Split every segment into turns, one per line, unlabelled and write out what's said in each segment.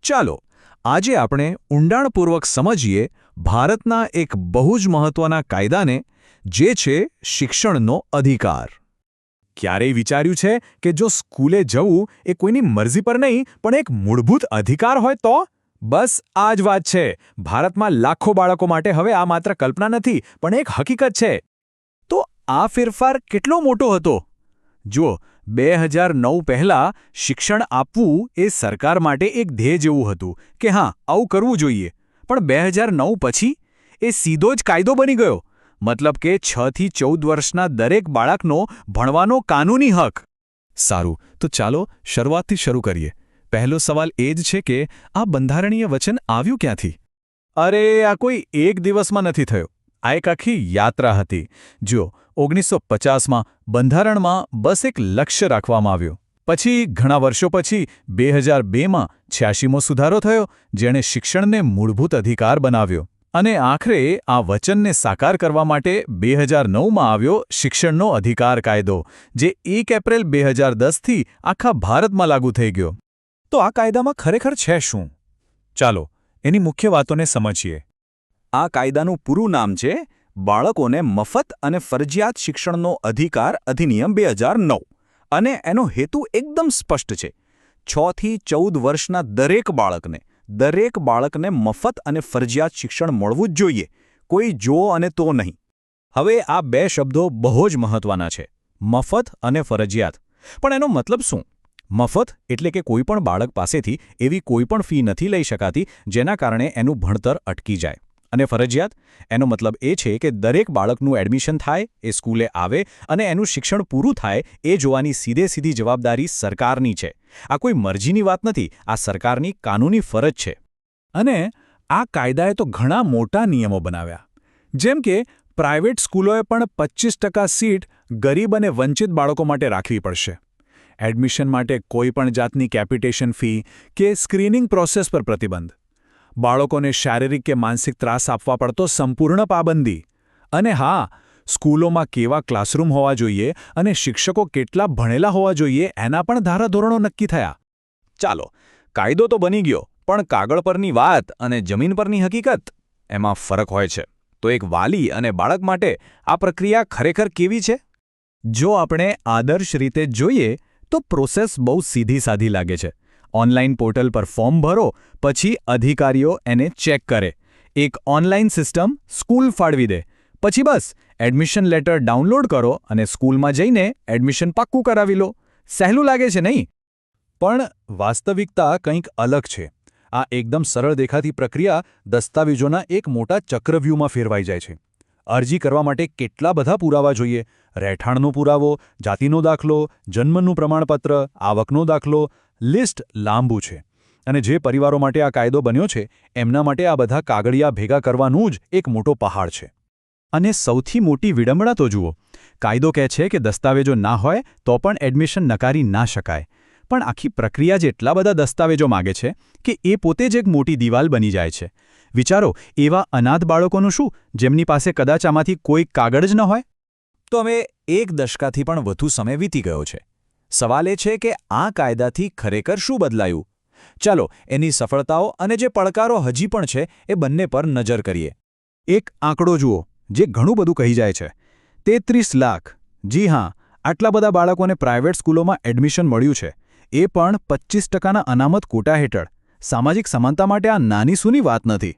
ચાલો આજે આપણે ઊંડાણપૂર્વક સમજીએ ભારતના એક બહુ જ મહત્વના કાયદાને, જે છે શિક્ષણનો અધિકાર. ક્યારેય વિચાર્યું છે કે જો સ્કૂલે જવું એ કોઈની મરજી પર નહીં પણ એક મૂળભૂત અધિકાર હોય તો? બસ આ જ વાત છે. ભારતમાં લાખો બાળકો માટે હવે આ માત્ર કલ્પના નથી પણ એક હકીકત છે. તો આ ફેરફાર કેટલો મોટો હતો? જુઓ, 2009 પહેલાં શિક્ષણ આપવું એ સરકાર માટે એક ધ્યેય જેવું હતું કે હા, આવું કરવું જોઈએ. પણ 2009 પછી એ સીધો જ કાયદો બની ગયો. મતલબ કે 6 થી 14 વર્ષના દરેક બાળકનો ભણવાનો કાનૂની હક. સારું, તો ચાલો શરૂઆતથી શરૂ કરીએ. પહેલો સવાલ એ જ છે કે આ બંધારણીય વચન આવ્યું ક્યાંથી? અરે, આ કોઈ એક દિવસમાં નથી થયો. આ એક આખી યાત્રા હતી. જુઓ, 1950માં બંધારણમાં બસ એક લક્ષ્ય રાખવામાં આવ્યું. પછી ઘણા વર્ષો પછી 2002માં 86મો સુધારો થયો, જેણે શિક્ષણને મૂળભૂત અધિકાર બનાવ્યો. અને આખરે આ વચનને સાકાર કરવા માટે 2009માં આવ્યો શિક્ષણનો અધિકાર કાયદો, જે 1 એપ્રિલ 2010થી આખા ભારતમાં લાગુ થઈ ગયો. તો આ કાયદામાં ખરેખર છે શું? ચાલો એની મુખ્ય વાતોને સમજીએ. આ કાયદાનું પૂરું નામ છે બાળકોને મફત અને ફરજિયાત શિક્ષણનો અધિકાર અધિનિયમ 2009. અને એનો હેતુ એકદમ સ્પષ્ટ છે. 6 થી 14 વર્ષના દરેક બાળકને મફત અને ફરજિયાત શિક્ષણ મળવું જ જોઈએ. કોઈ જો અને તો નહીં. હવે આ બે શબ્દો બહુ જ મહત્વના છે, મફત અને ફરજિયાત. પણ એનો મતલબ શું? મફત એટલે કે કોઈ પણ બાળક પાસેથી એવી કોઈ પણ ફી નથી લઈ શકાતી જેના કારણે એનું ભણતર અટકી જાય. અને ફરજિયાત, એનો મતલબ એ છે કે દરેક બાળકનું એડમિશન થાય, એ સ્કૂલે આવે અને એનું શિક્ષણ પૂરું થાય એ જોવાની સીધી જવાબદારી સરકારની છે. આ કોઈ મરજીની વાત નથી, આ સરકારની કાનૂની ફરજ છે. અને આ કાયદાએ તો ઘણા મોટા નિયમો બનાવ્યા. જેમ કે પ્રાઇવેટ સ્કૂલોએ પણ 25% સીટ ગરીબ અને વંચિત બાળકો માટે રાખવી પડશે. એડમિશન માટે કોઈ પણ જાતની કેપિટેશન ફી કે સ્ક્રીનિંગ પ્રોસેસ પર પ્રતિબંધ. બાળકોને શારીરિક કે માનસિક ત્રાસ આપવા પડતો સંપૂર્ણ પાબંદી. અને હા, સ્કૂલોમાં કેવા ક્લાસરૂમ હોવા જોઈએ અને શિક્ષકો કેટલા ભણેલા હોવા જોઈએ એના પણ ધારાધોરણો નક્કી થયા. ચાલો, કાયદો તો બની ગયો, પણ કાગળ પરની વાત અને જમીન પરની હકીકત, એમાં ફરક હોય છે. તો એક વાલી અને બાળક માટે આ પ્રક્રિયા ખરેખર કેવી છે? જો આપણે આદર્શ રીતે જોઈએ તો પ્રોસેસ બહુ સીધી-સાધી લાગે છે. ઓનલાઈન પોર્ટલ પર ફોર્મ ભરો, પછી અધિકારીઓ એને ચેક કરે. એક ઓનલાઈન સિસ્ટમ સ્કૂલ ફાળવી દે. પછી બસ એડમિશન લેટર ડાઉનલોડ કરો અને સ્કૂલમાં જઈને એડમિશન પાક્કું કરાવી લો. સહેલું લાગે છે નહીં? પણ વાસ્તવિકતા કંઈક અલગ છે. આ એકદમ સરળ દેખાતી પ્રક્રિયા દસ્તાવેજોના એક મોટા ચક્રવ્યૂહમાં ફેરવાઈ જાય છે. અરજી કરવા માટે કેટલા બધા પુરાવા જોઈએ? રહેઠાણનો પુરાવો, જાતિનો દાખલો, જન્મનું પ્રમાણપત્ર, આવકનો દાખલો. લિસ્ટ લાંબુ છે. અને જે પરિવારો માટે આ કાયદો બન્યો છે એમના માટે આ બધા કાગળિયા ભેગા કરવાનું જ એક મોટો પહાડ છે. અને સૌથી મોટી વિડંબણા તો જુઓ, કાયદો કહે છે કે દસ્તાવેજો ના હોય તો પણ એડમિશન નકારી ના શકાય. પણ આખી પ્રક્રિયા જ એટલા બધા દસ્તાવેજો માગે છે કે એ પોતે જ એક મોટી દિવાલ બની જાય છે. વિચારો, એવા અનાથ બાળકોનું શું, જેમની પાસે કદાચ આમાંથી કોઈ કાગળ જ ન હોય? તો હવે 1 દશકાથી પણ વધુ સમય વીતી ગયો છે. સવાલ એ છે કે આ કાયદાથી ખરેખર શું બદલાયું? ચાલો એની સફળતાઓ અને જે પડકારો હજી પણ છે એ બંને પર નજર કરીએ. એક આંકડો જુઓ, જે ઘણું બધું કહી જાય છે. 33 લાખ. જી હા, આટલા બધા બાળકોને પ્રાઇવેટ સ્કૂલોમાં એડમિશન મળ્યું છે. એ પણ 25%ના અનામત કોટા હેઠળ. સામાજિક સમાનતા માટે આ નાની સૂની વાત નથી.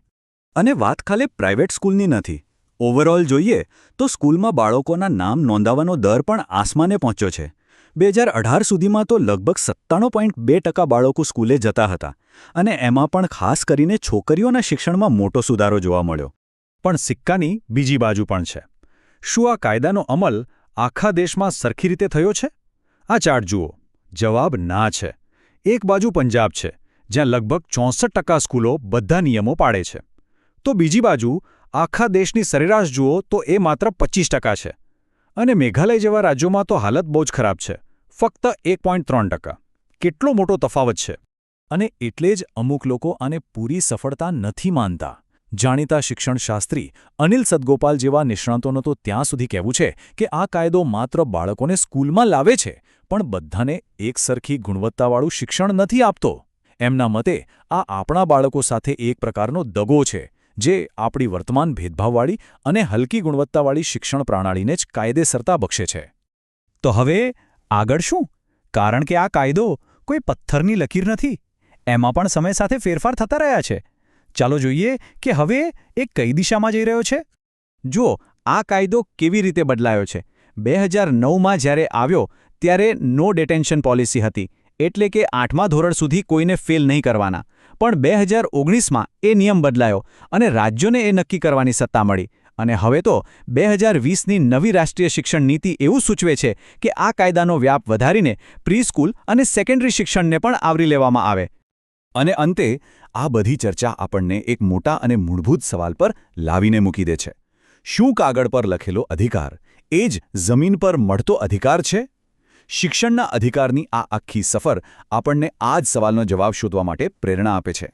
અને વાત ખાલી પ્રાઇવેટ સ્કૂલની નથી. ઓવરઓલ જોઈએ તો સ્કૂલમાં બાળકોના નામ નોંધાવવાનો દર પણ આસમાને પહોંચ્યો છે. 2018 સુધીમાં તો લગભગ 97.2% બાળકો સ્કૂલે જતા હતા. અને એમાં પણ ખાસ કરીને છોકરીઓના શિક્ષણમાં મોટો સુધારો જોવા મળ્યો. પણ સિક્કાની બીજી બાજુ પણ છે. શું આ કાયદાનો અમલ આખા દેશમાં સરખી રીતે થયો છે? આ ચાર્ટ જુઓ. જવાબ ના છે. એક બાજુ પંજાબ છે, જ્યાં લગભગ 64% સ્કૂલો બધા નિયમો પાળે છે. તો બીજી બાજુ આખા દેશની સરેરાશ જુઓ તો એ માત્ર 25% છે. અને મેઘાલય જેવા રાજ્યોમાં તો હાલત બહુ જ ખરાબ છે, ફક્ત 1.3%. કેટલો મોટો તફાવત છે! અને એટલે જ અમુક લોકો આને પૂરી સફળતા નથી માનતા. જાણીતા શિક્ષણશાસ્ત્રી અનિલ સદગોપાલ જેવા નિષ્ણાતોનું તો ત્યાં સુધી કહેવું છે કે આ કાયદો માત્ર બાળકોને સ્કૂલમાં લાવે છે, પણ બધાને એક સરખી ગુણવત્તાવાળું શિક્ષણ નથી આપતો. એમના મતે આ આપણા બાળકો સાથે એક પ્રકારનો દગો છે, જે આપણી વર્તમાન ભેદભાવવાળી અને હલકી ગુણવત્તાવાળી શિક્ષણ પ્રણાલીને જ કાયદેસરતા બક્ષે છે. તો હવે આગળ શું? કારણ કે આ કાયદો કોઈ પથ્થરની લકીર નથી. એમાં પણ સમય સાથે ફેરફાર થતા રહ્યા છે. ચાલો જોઈએ કે હવે એ કઈ દિશામાં જઈ રહ્યો છે. જુઓ, આ કાયદો કેવી રીતે બદલાયો છે. 2009માં જ્યારે આવ્યો ત્યારે નો ડિટેન્શન પોલિસી હતી, એટલે કે 8મા ધોરણ સુધી કોઈને ફેલ નહીં કરવાના. પણ 2019માં એ નિયમ બદલાયો અને રાજ્યોને એ નક્કી કરવાની સત્તા મળી. અને હવે તો 2020ની નવી રાષ્ટ્રીય શિક્ષણ નીતિ એવું સૂચવે છે કે આ કાયદાનો વ્યાપ વધારીને પ્રી-સ્કૂલ અને સેકન્ડરી શિક્ષણને પણ આવરી લેવામાં આવે. અને અંતે આ બધી ચર્ચા આપણને એક મોટા અને મૂળભૂત સવાલ પર લાવીને મૂકી દે છે. શું કાગળ પર લખેલો અધિકાર એ જ જમીન પર મળતો અધિકાર છે? શિક્ષણના અધિકારની આ આખી સફર આપણને આ જ સવાલનો જવાબ શોધવા માટે પ્રેરણા આપે છે.